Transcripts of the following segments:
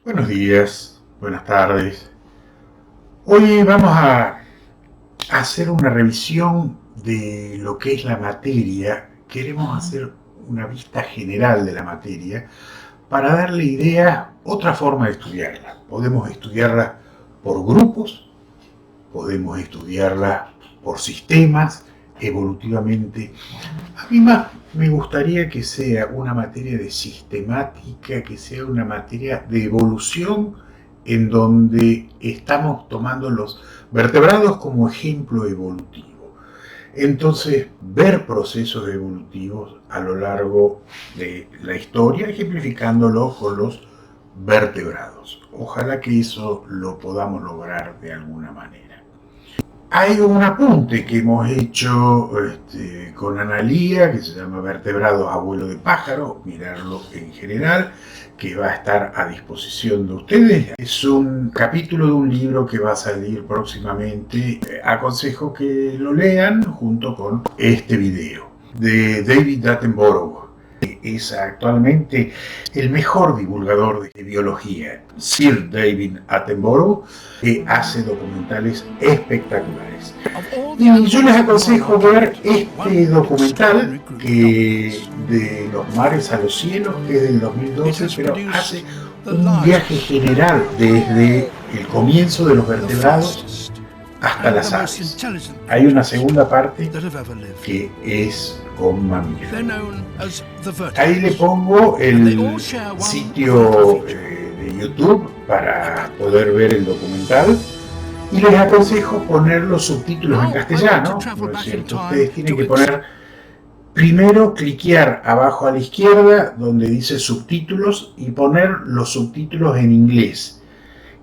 Buenos días, buenas tardes. Hoy vamos a hacer una revisión de lo que es la materia. Queremos hacer una vista general de la materia para darle idea otra forma de estudiarla. Podemos estudiarla por grupos, podemos estudiarla por sistemas, evolutivamente. A mí más me gustaría que sea una materia de sistemática, que sea una materia de evolución en donde estamos tomando los vertebrados como ejemplo evolutivo. Entonces, ver procesos evolutivos a lo largo de la historia, ejemplificándolo con los vertebrados. Ojalá que eso lo podamos lograr de alguna manera. Hay un apunte que hemos hecho con Analía, que se llama Vertebrados Abuelo de Pájaro, mirarlo en general, que va a estar a disposición de ustedes. Es un capítulo de un libro que va a salir próximamente. Aconsejo que lo lean junto con este video de David Attenborough. Es actualmente el mejor divulgador de biología, Sir David Attenborough, que hace documentales espectaculares. Y yo les aconsejo ver este documental que de los mares a los cielos, que es del 2012, pero hace un viaje general desde el comienzo de los vertebrados hasta las aves. Hay una segunda parte que es con mamíferos. Ahí le pongo el sitio de YouTube para poder ver el documental y les aconsejo poner los subtítulos en castellano, ¿no es cierto? Ustedes tienen que poner, primero cliquear abajo a la izquierda donde dice subtítulos y poner los subtítulos en inglés.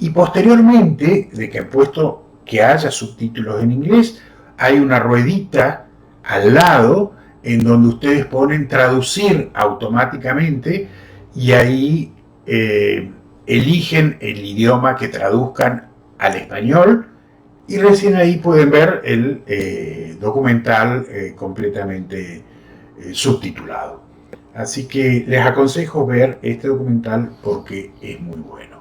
Y posteriormente de que han puesto que haya subtítulos en inglés, hay una ruedita al lado en donde ustedes ponen traducir automáticamente y ahí eligen el idioma que traduzcan al español y recién ahí pueden ver el documental completamente subtitulado. Así que les aconsejo ver este documental porque es muy bueno.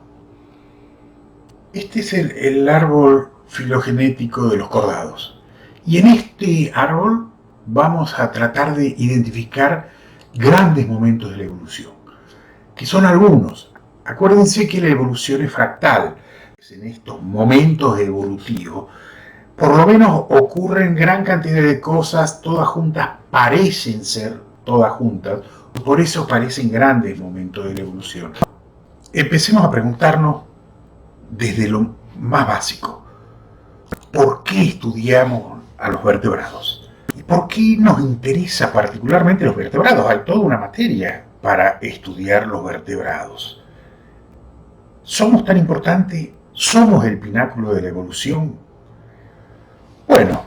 Este es el árbol filogenético de los cordados. Y en este árbol vamos a tratar de identificar grandes momentos de la evolución, que son algunos. Acuérdense que la evolución es fractal. En estos momentos evolutivos, por lo menos ocurren gran cantidad de cosas, todas juntas parecen ser todas juntas, por eso parecen grandes momentos de la evolución. Empecemos a preguntarnos desde lo más básico. ¿Por qué estudiamos a los vertebrados? ¿Y por qué nos interesa particularmente los vertebrados? Hay toda una materia para estudiar los vertebrados. ¿Somos tan importantes? ¿Somos el pináculo de la evolución? Bueno,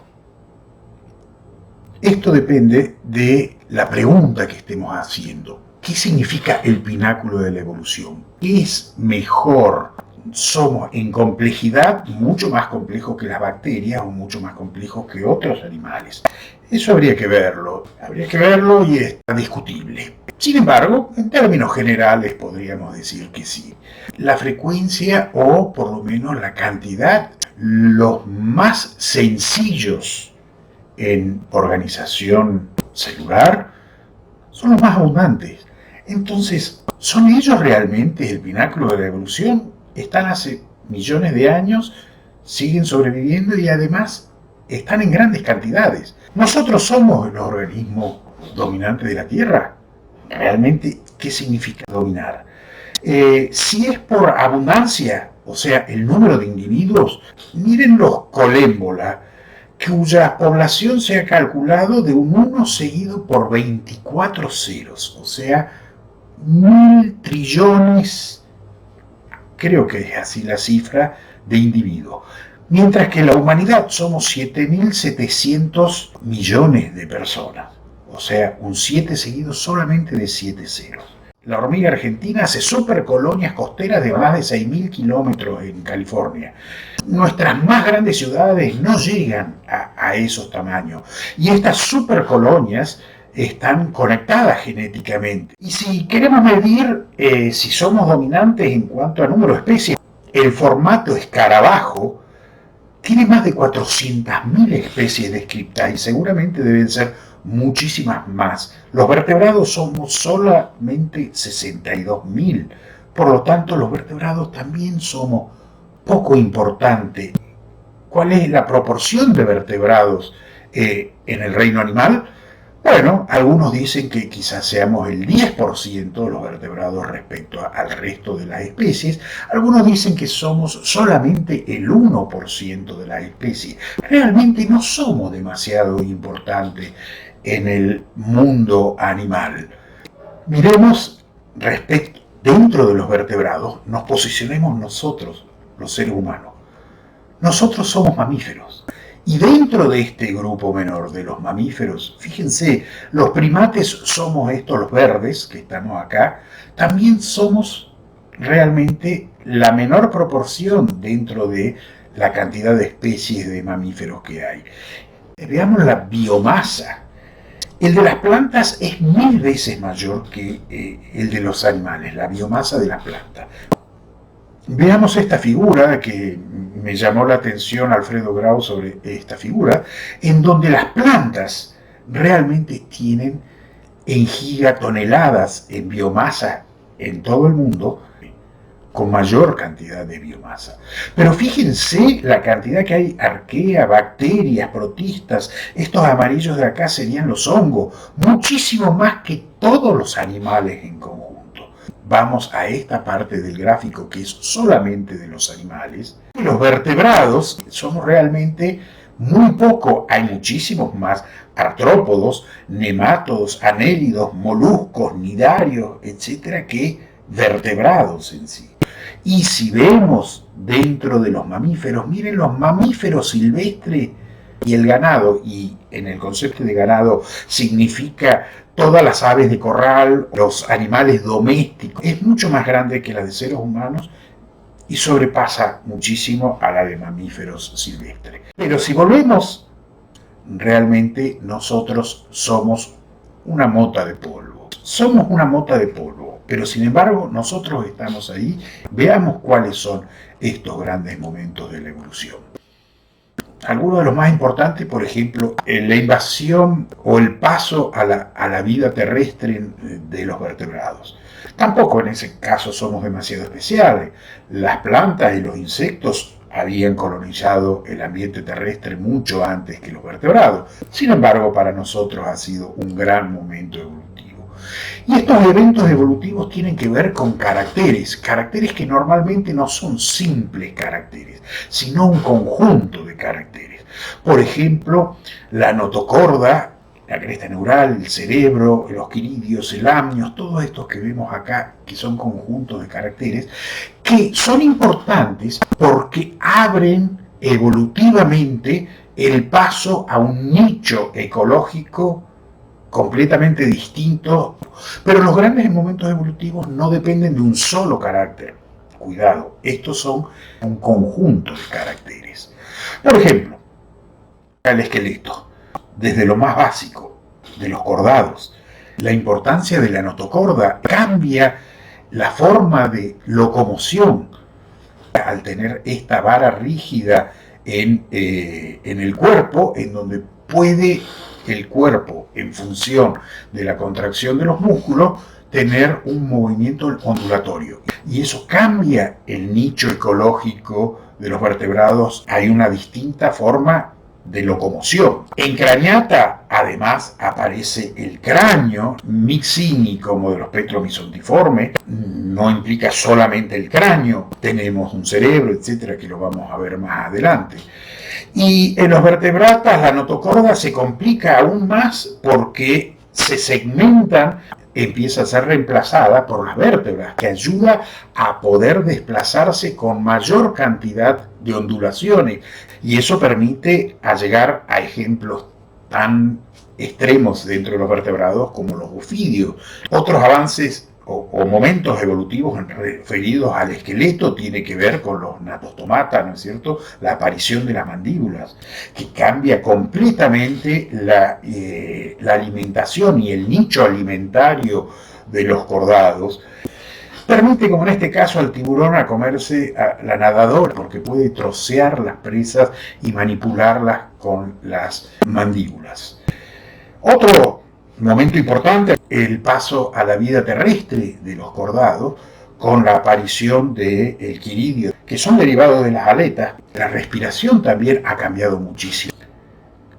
esto depende de la pregunta que estemos haciendo. ¿Qué significa el pináculo de la evolución? ¿Qué es mejor? Somos en complejidad mucho más complejos que las bacterias o mucho más complejos que otros animales. Eso habría que verlo y está discutible. Sin embargo, en términos generales podríamos decir que sí. La frecuencia o por lo menos la cantidad, los más sencillos en organización celular, son los más abundantes. Entonces, ¿son ellos realmente el pináculo de la evolución? Están hace millones de años, siguen sobreviviendo y además están en grandes cantidades. ¿Nosotros somos el organismo dominante de la Tierra? ¿Realmente qué significa dominar? Si es por abundancia, o sea, el número de individuos, miren los colémbola, cuya población se ha calculado de un 1 seguido por 24 ceros, o sea, 1.000 trillones, creo que es así la cifra, de individuos. Mientras que la humanidad somos 7.700 millones de personas, o sea, un 7 seguido solamente de 7 ceros. La hormiga argentina hace supercolonias costeras de más de 6.000 kilómetros en California. Nuestras más grandes ciudades no llegan a esos tamaños. Y estas supercolonias están conectadas genéticamente. Y si queremos medir si somos dominantes en cuanto a número de especies, el formato escarabajo tiene más de 400.000 especies descritas y seguramente deben ser muchísimas más. Los vertebrados somos solamente 62.000. Por lo tanto, los vertebrados también somos poco importantes. ¿Cuál es la proporción de vertebrados en el reino animal? Bueno, algunos dicen que quizás seamos el 10% de los vertebrados respecto al resto de las especies. Algunos dicen que somos solamente el 1% de las especies. Realmente no somos demasiado importantes en el mundo animal. Miremos dentro de los vertebrados, nos posicionemos nosotros, los seres humanos. Nosotros somos mamíferos. Y dentro de este grupo menor de los mamíferos, fíjense, los primates somos estos, los verdes, que estamos acá, también somos realmente la menor proporción dentro de la cantidad de especies de mamíferos que hay. Veamos la biomasa. El de las plantas es 1000 veces mayor que el de los animales, la biomasa de las plantas. Veamos esta figura que me llamó la atención Alfredo Grau sobre esta figura, en donde las plantas realmente tienen en gigatoneladas en biomasa en todo el mundo, con mayor cantidad de biomasa. Pero fíjense la cantidad que hay: arquea, bacterias, protistas. Estos amarillos de acá serían los hongos, muchísimo más que todos los animales en conjunto. Vamos a esta parte del gráfico que es solamente de los animales. Los vertebrados somos realmente muy poco. Hay muchísimos más artrópodos, nemátodos, anélidos, moluscos, nidarios, etcétera, que vertebrados en sí. Y si vemos dentro de los mamíferos, miren los mamíferos silvestres y el ganado, y en el concepto de ganado significa todas las aves de corral, los animales domésticos, es mucho más grande que la de seres humanos y sobrepasa muchísimo a la de mamíferos silvestres. Pero si volvemos, realmente nosotros somos una mota de polvo. Somos una mota de polvo, pero sin embargo nosotros estamos ahí. Veamos cuáles son estos grandes momentos de la evolución. Algunos de los más importantes, por ejemplo, la invasión o el paso a la vida terrestre de los vertebrados. Tampoco en ese caso somos demasiado especiales. Las plantas y los insectos habían colonizado el ambiente terrestre mucho antes que los vertebrados. Sin embargo, para nosotros ha sido un gran momento evolutivo. Y estos eventos evolutivos tienen que ver con caracteres que normalmente no son simples caracteres, sino un conjunto de caracteres. Por ejemplo, la notocorda, la cresta neural, el cerebro, los quiridios, el amnios, todos estos que vemos acá, que son conjuntos de caracteres, que son importantes porque abren evolutivamente el paso a un nicho ecológico completamente distinto. Pero los grandes momentos evolutivos no dependen de un solo carácter. Cuidado, estos son un conjunto de caracteres. Por ejemplo, el esqueleto, desde lo más básico, de los cordados. La importancia de la notocorda cambia la forma de locomoción al tener esta vara rígida en el cuerpo, en donde puede el cuerpo, en función de la contracción de los músculos, tener un movimiento ondulatorio. Y eso cambia el nicho ecológico de los vertebrados. Hay una distinta forma de locomoción. En Craniata, además, aparece el cráneo, Mixini, como de los petromizontiformes. No implica solamente el cráneo, tenemos un cerebro, etcétera, que lo vamos a ver más adelante. Y en los vertebratas la notocorda se complica aún más porque se segmentan, empieza a ser reemplazada por las vértebras, que ayuda a poder desplazarse con mayor cantidad de ondulaciones, y eso permite llegar a ejemplos tan extremos dentro de los vertebrados como los ofidios. Otros avances o momentos evolutivos referidos al esqueleto tiene que ver con los natostomata, ¿no es cierto? La aparición de las mandíbulas, que cambia completamente la alimentación y el nicho alimentario de los cordados. Permite, como en este caso, al tiburón a comerse a la nadadora, porque puede trocear las presas y manipularlas con las mandíbulas. Otro momento importante, el paso a la vida terrestre de los cordados, con la aparición del quiridio, que son derivados de las aletas. La respiración también ha cambiado muchísimo.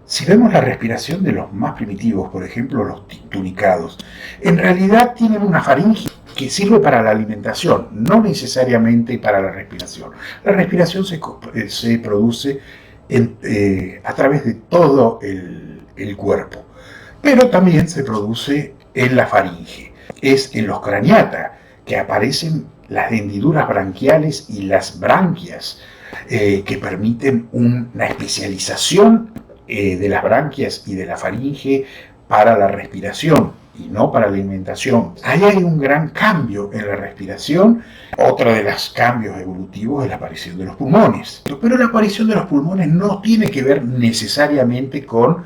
Si vemos la respiración de los más primitivos, por ejemplo los tunicados, en realidad tienen una faringe que sirve para la alimentación, no necesariamente para la respiración. La respiración se produce a través de todo el cuerpo, pero también se produce en la faringe. Es en los craniata que aparecen las hendiduras branquiales y las branquias, que permiten una especialización de las branquias y de la faringe para la respiración y no para la alimentación. Ahí hay un gran cambio en la respiración. Otro de los cambios evolutivos es la aparición de los pulmones. Pero la aparición de los pulmones no tiene que ver necesariamente con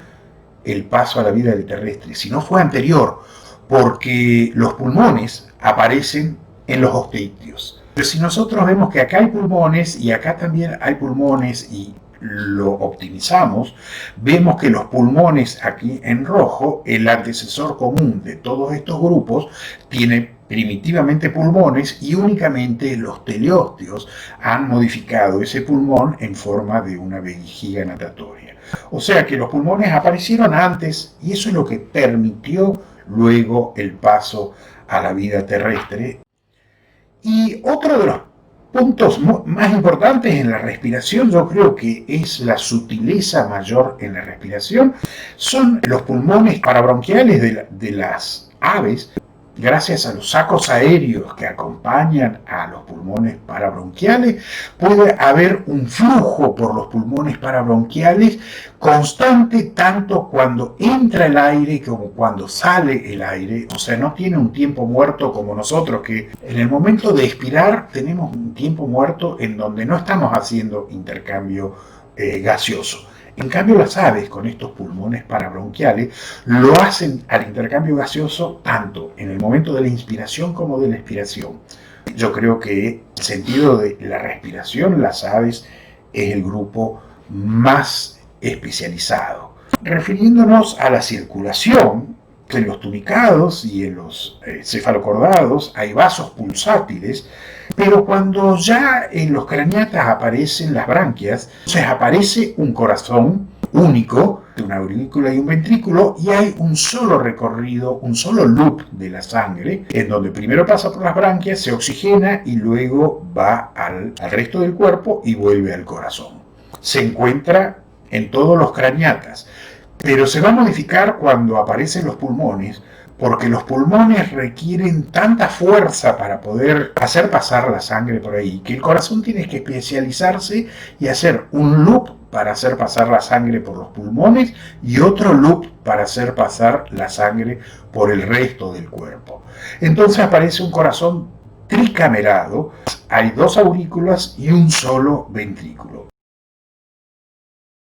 el paso a la vida terrestre, sino fue anterior, porque los pulmones aparecen en los osteichthyos. Pero si nosotros vemos que acá hay pulmones y acá también hay pulmones y lo optimizamos, vemos que los pulmones aquí en rojo, el antecesor común de todos estos grupos, tiene primitivamente pulmones y únicamente los teleosteos han modificado ese pulmón en forma de una vejiga natatoria. O sea que los pulmones aparecieron antes y eso es lo que permitió luego el paso a la vida terrestre. Y otro de los puntos más importantes en la respiración, yo creo que es la sutileza mayor en la respiración, son los pulmones parabronquiales de las aves. Gracias a los sacos aéreos que acompañan a los pulmones parabronquiales, puede haber un flujo por los pulmones parabronquiales constante tanto cuando entra el aire como cuando sale el aire. O sea, no tiene un tiempo muerto como nosotros, que en el momento de expirar tenemos un tiempo muerto en donde no estamos haciendo intercambio gaseoso. En cambio, las aves con estos pulmones parabronquiales lo hacen al intercambio gaseoso tanto en el momento de la inspiración como de la expiración. Yo creo que en el sentido de la respiración, las aves es el grupo más especializado. Refiriéndonos a la circulación, en los tunicados y en los cefalocordados hay vasos pulsátiles, pero cuando ya en los craniatas aparecen las branquias, entonces aparece un corazón único, una aurícula y un ventrículo, y hay un solo recorrido, un solo loop de la sangre, en donde primero pasa por las branquias, se oxigena y luego va al resto del cuerpo y vuelve al corazón. Se encuentra en todos los craniatas, pero se va a modificar cuando aparecen los pulmones, porque los pulmones requieren tanta fuerza para poder hacer pasar la sangre por ahí, que el corazón tiene que especializarse y hacer un loop para hacer pasar la sangre por los pulmones y otro loop para hacer pasar la sangre por el resto del cuerpo. Entonces aparece un corazón tricamerado, hay dos aurículas y un solo ventrículo.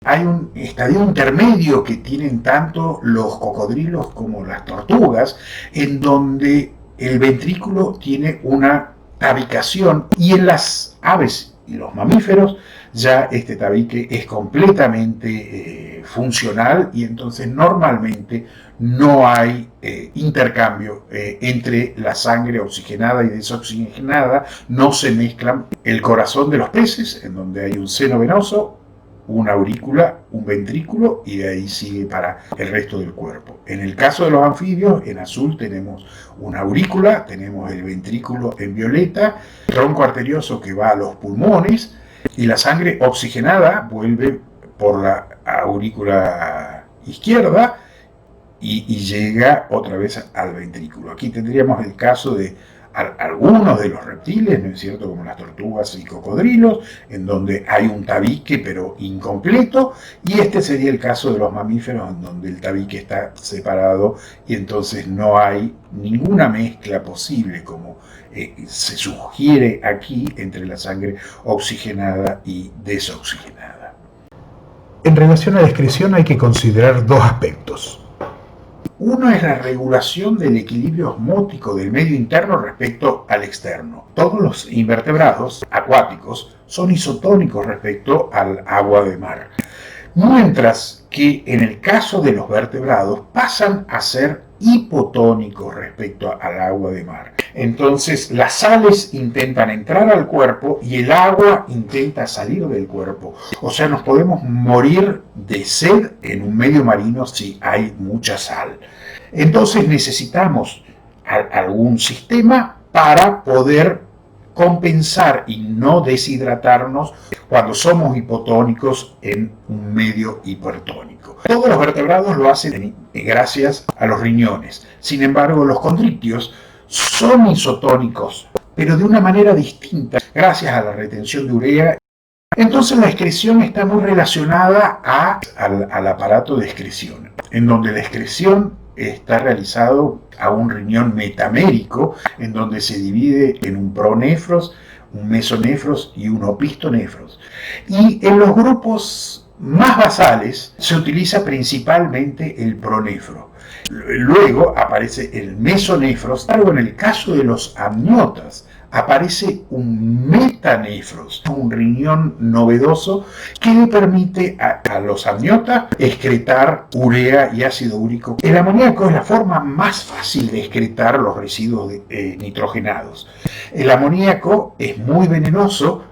Hay un estadio intermedio que tienen tanto los cocodrilos como las tortugas, en donde el ventrículo tiene una tabicación, y en las aves y los mamíferos ya este tabique es completamente funcional, y entonces normalmente no hay intercambio entre la sangre oxigenada y desoxigenada, no se mezclan. El corazón de los peces, en donde hay un seno venoso, una aurícula, un ventrículo, y de ahí sigue para el resto del cuerpo. En el caso de los anfibios, en azul tenemos una aurícula, tenemos el ventrículo en violeta, tronco arterioso que va a los pulmones, y la sangre oxigenada vuelve por la aurícula izquierda y llega otra vez al ventrículo. Aquí tendríamos el caso de algunos de los reptiles, ¿no es cierto?, como las tortugas y cocodrilos, en donde hay un tabique pero incompleto, y este sería el caso de los mamíferos, en donde el tabique está separado y entonces no hay ninguna mezcla posible, como se sugiere aquí, entre la sangre oxigenada y desoxigenada. En relación a la excreción hay que considerar dos aspectos. Uno es la regulación del equilibrio osmótico del medio interno respecto al externo. Todos los invertebrados acuáticos son isotónicos respecto al agua de mar, mientras que en el caso de los vertebrados pasan a ser hipotónicos respecto al agua de mar. Entonces las sales intentan entrar al cuerpo y el agua intenta salir del cuerpo. O sea, nos podemos morir de sed en un medio marino si hay mucha sal. Entonces necesitamos algún sistema para poder compensar y no deshidratarnos cuando somos hipotónicos en un medio hipertónico. Todos los vertebrados lo hacen gracias a los riñones. Sin embargo, los condrictios son isotónicos, pero de una manera distinta, gracias a la retención de urea. Entonces la excreción está muy relacionada al aparato de excreción, en donde la excreción está realizado a un riñón metamérico, en donde se divide en un pronefros, un mesonefros y un opistonefros. Y en los grupos más basales se utiliza principalmente el pronefro. Luego aparece el mesonefros, pero en el caso de los amniotas aparece un metanefros, un riñón novedoso que le permite a los amniotas excretar urea y ácido úrico. El amoníaco es la forma más fácil de excretar los residuos nitrogenados. El amoníaco es muy venenoso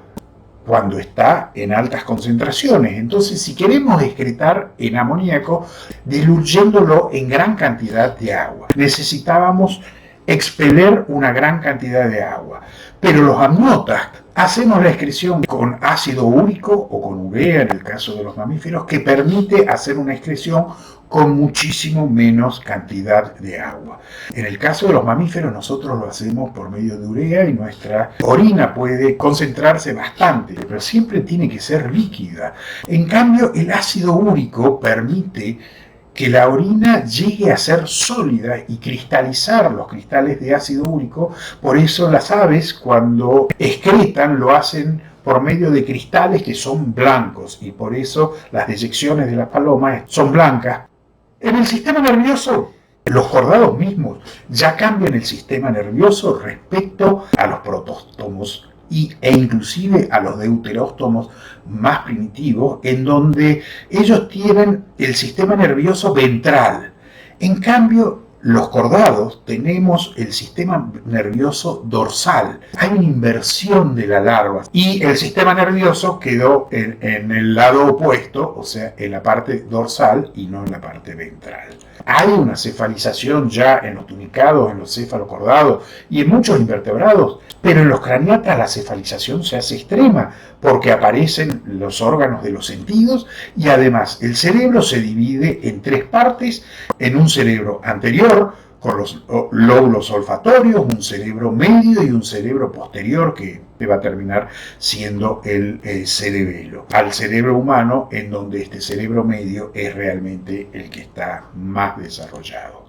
cuando está en altas concentraciones. Entonces, si queremos excretar el amoníaco, diluyéndolo en gran cantidad de agua, necesitábamos expeler una gran cantidad de agua. Pero los amniotas hacemos la excreción con ácido úrico o con urea, en el caso de los mamíferos, que permite hacer una excreción con muchísimo menos cantidad de agua. En el caso de los mamíferos nosotros lo hacemos por medio de urea y nuestra orina puede concentrarse bastante, pero siempre tiene que ser líquida. En cambio, el ácido úrico permite que la orina llegue a ser sólida y cristalizar los cristales de ácido úrico. Por eso las aves, cuando excretan, lo hacen por medio de cristales que son blancos, y por eso las deyecciones de las palomas son blancas. En el sistema nervioso, los cordados mismos ya cambian el sistema nervioso respecto a los protóstomos e inclusive a los deuteróstomos más primitivos, en donde ellos tienen el sistema nervioso ventral. En cambio, los cordados tenemos el sistema nervioso dorsal. Hay una inversión de la larva y el sistema nervioso quedó en el lado opuesto, o sea, en la parte dorsal y no en la parte ventral. Hay una cefalización ya en los tunicados, en los cefalocordados y en muchos invertebrados, pero en los craniatas la cefalización se hace extrema porque aparecen los órganos de los sentidos y además el cerebro se divide en tres partes: en un cerebro anterior con los lóbulos olfatorios, un cerebro medio y un cerebro posterior que va a terminar siendo el cerebelo, al cerebro humano, en donde este cerebro medio es realmente el que está más desarrollado.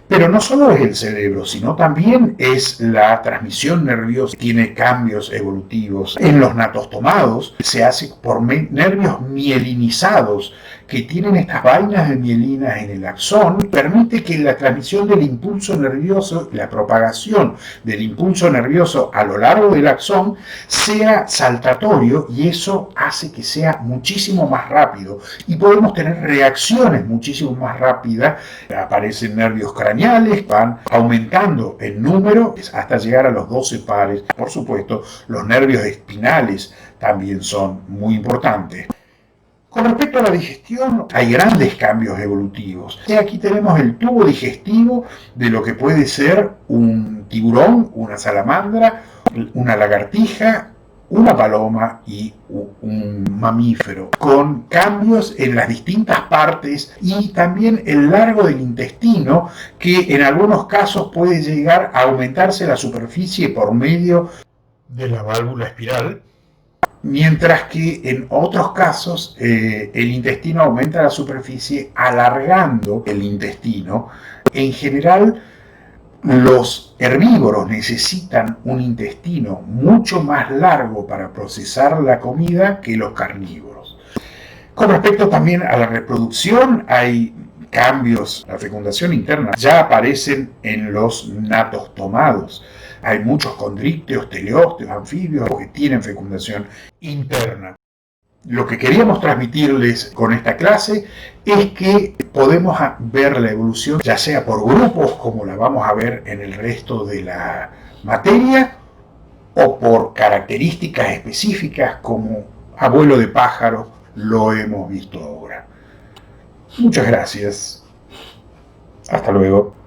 Pero no solo es el cerebro, sino también es la transmisión nerviosa. Tiene cambios evolutivos. En los natostomados se hace por nervios mielinizados que tienen estas vainas de mielina en el axón. Permite que la transmisión del impulso nervioso, la propagación del impulso nervioso a lo largo del axón sea saltatorio, y eso hace que sea muchísimo más rápido y podemos tener reacciones muchísimo más rápidas. Aparecen nervios craneales, van aumentando en número hasta llegar a los 12 pares. Por supuesto, los nervios espinales también son muy importantes. Con respecto a la digestión, hay grandes cambios evolutivos. Aquí tenemos el tubo digestivo de lo que puede ser un tiburón, una salamandra, una lagartija una paloma y un mamífero, con cambios en las distintas partes y también el largo del intestino, que en algunos casos puede llegar a aumentarse la superficie por medio de la válvula espiral, mientras que en otros casos el intestino aumenta la superficie alargando el intestino. En general, los herbívoros necesitan un intestino mucho más largo para procesar la comida que los carnívoros. Con respecto también a la reproducción, hay cambios. La fecundación interna ya aparecen en los natos tomados. Hay muchos condrícteos, teleósteos, anfibios que tienen fecundación interna. Lo que queríamos transmitirles con esta clase es que podemos ver la evolución ya sea por grupos, como la vamos a ver en el resto de la materia, o por características específicas como abuelo de pájaro lo hemos visto ahora. Muchas gracias. Hasta luego.